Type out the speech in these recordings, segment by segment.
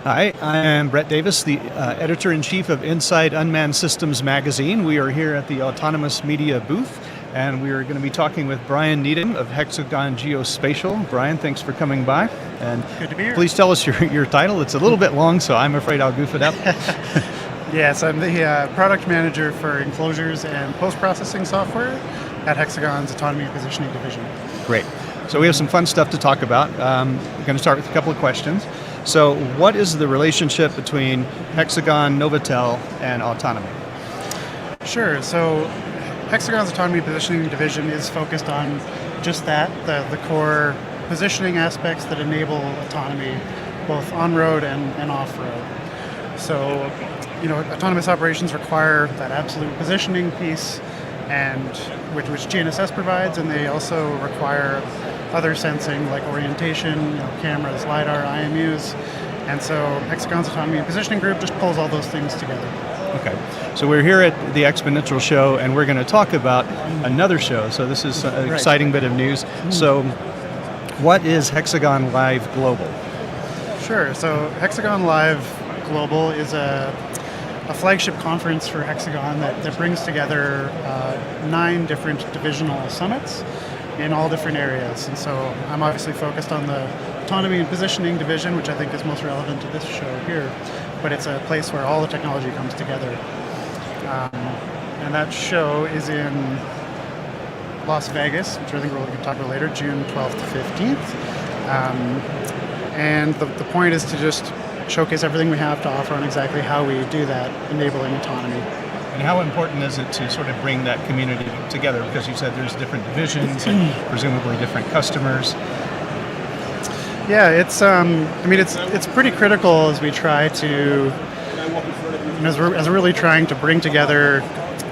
Hi, I am Brett Davis, the editor-in-chief of Inside Unmanned Systems magazine. We are here at the Autonomous Media booth, and we are going to be talking with Bryan Leedham of Hexagon Geospatial. Bryan, thanks for coming by. And good to be here. Please tell us your title. It's a little bit long, so I'm afraid I'll goof it up. Yes, I'm the product manager for enclosures and post-processing software at Hexagon's Autonomy and Positioning division. Great. So we have some fun stuff to talk about. We're going to start with a couple of questions. So what is the relationship between Hexagon, Novotel, and autonomy? Sure. So Hexagon's Autonomy and Positioning division is focused on just that, the core positioning aspects that enable autonomy, both on-road and off-road. So, autonomous operations require that absolute positioning piece, and which GNSS provides, and they also require other sensing like orientation, cameras, LiDAR, IMUs, and so Hexagon's Autonomy and Positioning group just pulls all those things together. Okay, so we're here at the Xponential show, and we're going to talk about another show. So this is an exciting bit of news. So, what is Hexagon Live Global? Sure. So Hexagon Live Global is a flagship conference for Hexagon that brings together 9 different divisional summits in all different areas. And so I'm obviously focused on the Autonomy and Positioning division, which I think is most relevant to this show here, but it's a place where all the technology comes together. And that show is in Las Vegas, which I think we're going to talk about later, June 12th to 15th. And the point is to just showcase everything we have to offer on exactly how we do that, enabling autonomy. And how important is it to sort of bring that community together? Because you said there's different divisions and presumably different customers. Yeah, it's it's pretty critical as we try to, as we're really trying to bring together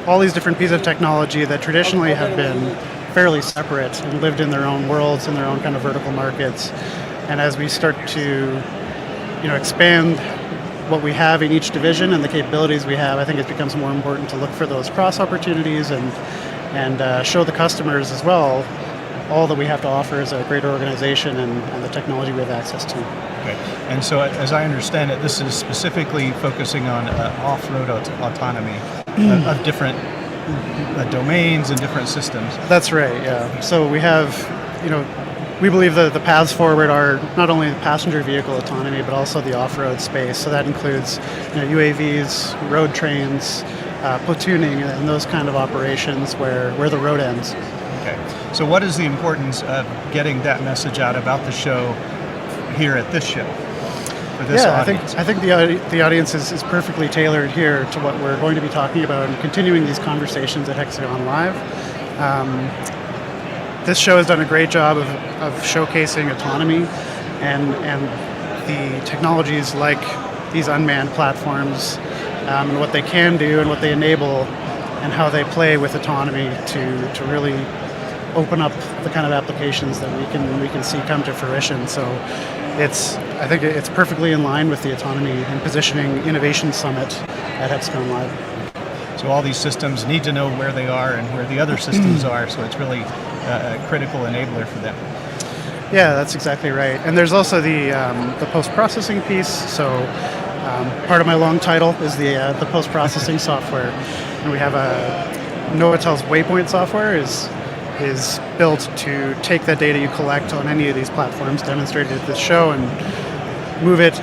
all these different pieces of technology that traditionally have been fairly separate and lived in their own worlds, in their own kind of vertical markets. And as we start to expand what we have in each division and the capabilities we have, I think it becomes more important to look for those cross opportunities and show the customers as well all that we have to offer as a greater organization and the technology we have access to. Okay. And so as I understand it, this is specifically focusing on off-road autonomy of different domains and different systems. That's right, yeah. So we have, we believe that the paths forward are not only the passenger vehicle autonomy, but also the off-road space. So that includes UAVs, road trains, platooning, and those kind of operations where the road ends. Okay. So what is the importance of getting that message out about the show here at this show? For this audience? I think the audience is perfectly tailored here to what we're going to be talking about and continuing these conversations at Hexagon Live. This show has done a great job of showcasing autonomy and the technologies like these unmanned platforms and what they can do and what they enable and how they play with autonomy to really open up the kind of applications that we can see come to fruition. So I think it's perfectly in line with the Autonomy and Positioning Innovation Summit at Hexagon Live. So all these systems need to know where they are and where the other systems are, so it's really a critical enabler for them. Yeah, that's exactly right. And there's also the post-processing piece. So part of my long title is the post-processing software. And we have Novatel's Waypoint software is built to take that data you collect on any of these platforms demonstrated at this show and move it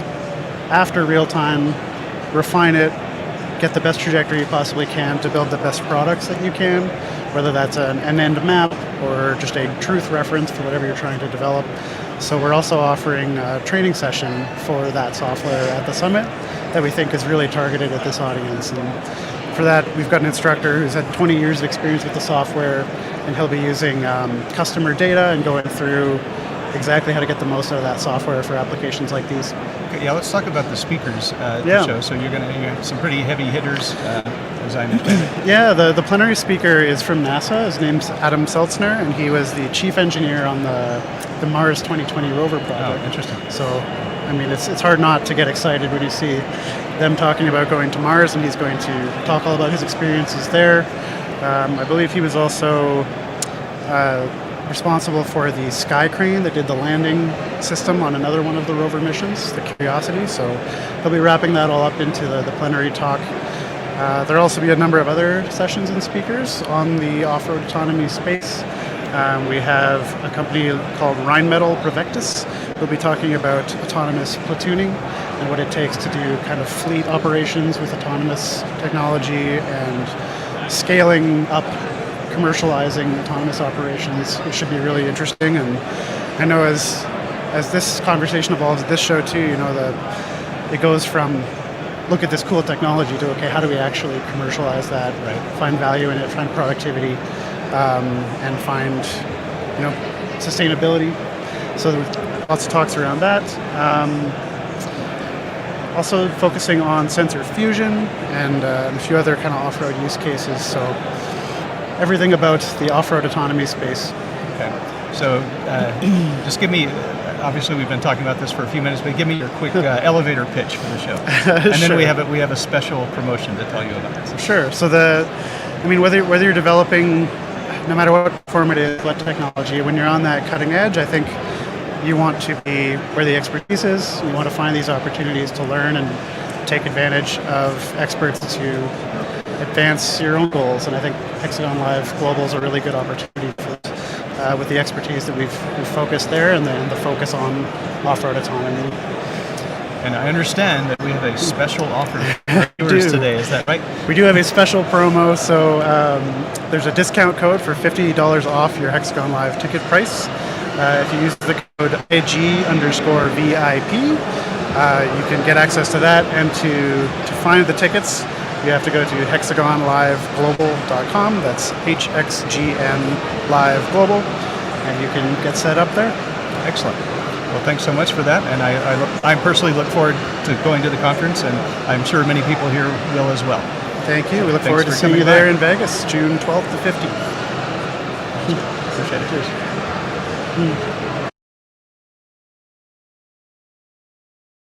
after real time, refine it, get the best trajectory you possibly can to build the best products that you can, whether that's an end map or just a truth reference for whatever you're trying to develop. So we're also offering a training session for that software at the summit that we think is really targeted at this audience. And for that, we've got an instructor who's had 20 years of experience with the software, and he'll be using customer data and going through exactly how to get the most out of that software for applications like these. Okay, yeah, let's talk about the speakers at the show. So you're going to have some pretty heavy hitters, as I understand it. Yeah, the plenary speaker is from NASA. His name's Adam Seltzner, and he was the chief engineer on the Mars 2020 rover project. Oh, interesting. So, it's hard not to get excited when you see them talking about going to Mars, and he's going to talk all about his experiences there. I believe he was also responsible for the sky crane that did the landing system on another one of the rover missions, the Curiosity. So they'll be wrapping that all up into the plenary talk. There'll also be a number of other sessions and speakers on the off-road autonomy space. We have a company called Rheinmetall Prevectus. We'll be talking about autonomous platooning and what it takes to do kind of fleet operations with autonomous technology and scaling up, commercializing autonomous operations. It should be really interesting. And I know as this conversation evolves at this show too, it goes from look at this cool technology to, okay, how do we actually commercialize that, right? Find value in it, find productivity, and find, sustainability. So lots of talks around that. Also focusing on sensor fusion and a few other kind of off-road use cases. So everything about the off-road autonomy space. Okay. So just give me, obviously we've been talking about this for a few minutes, but give me your quick elevator pitch for the show. And Sure. then we have a special promotion to tell you about this. Sure. So whether you're developing, no matter what form it is, what technology, when you're on that cutting edge, I think you want to be where the expertise is. You want to find these opportunities to learn and take advantage of experts to advance your own goals. And I think Hexagon Live Global is a really good opportunity for that, with the expertise that we've focused there and then the focus on off-road autonomy. And I understand that we have a special offer for viewers today. Is that right? We do have a special promo. So there's a discount code for $50 off your Hexagon Live ticket price. If you use the code IG_VIP, you can get access to that. And to find the tickets, you have to go to hexagonliveglobal.com. That's HXGN Live Global, and you can get set up there. Excellent. Well, thanks so much for that, and I personally look forward to going to the conference, and I'm sure many people here will as well. Thank you. We look forward to seeing you there in Vegas, June 12th to 15th. Appreciate it. Cheers.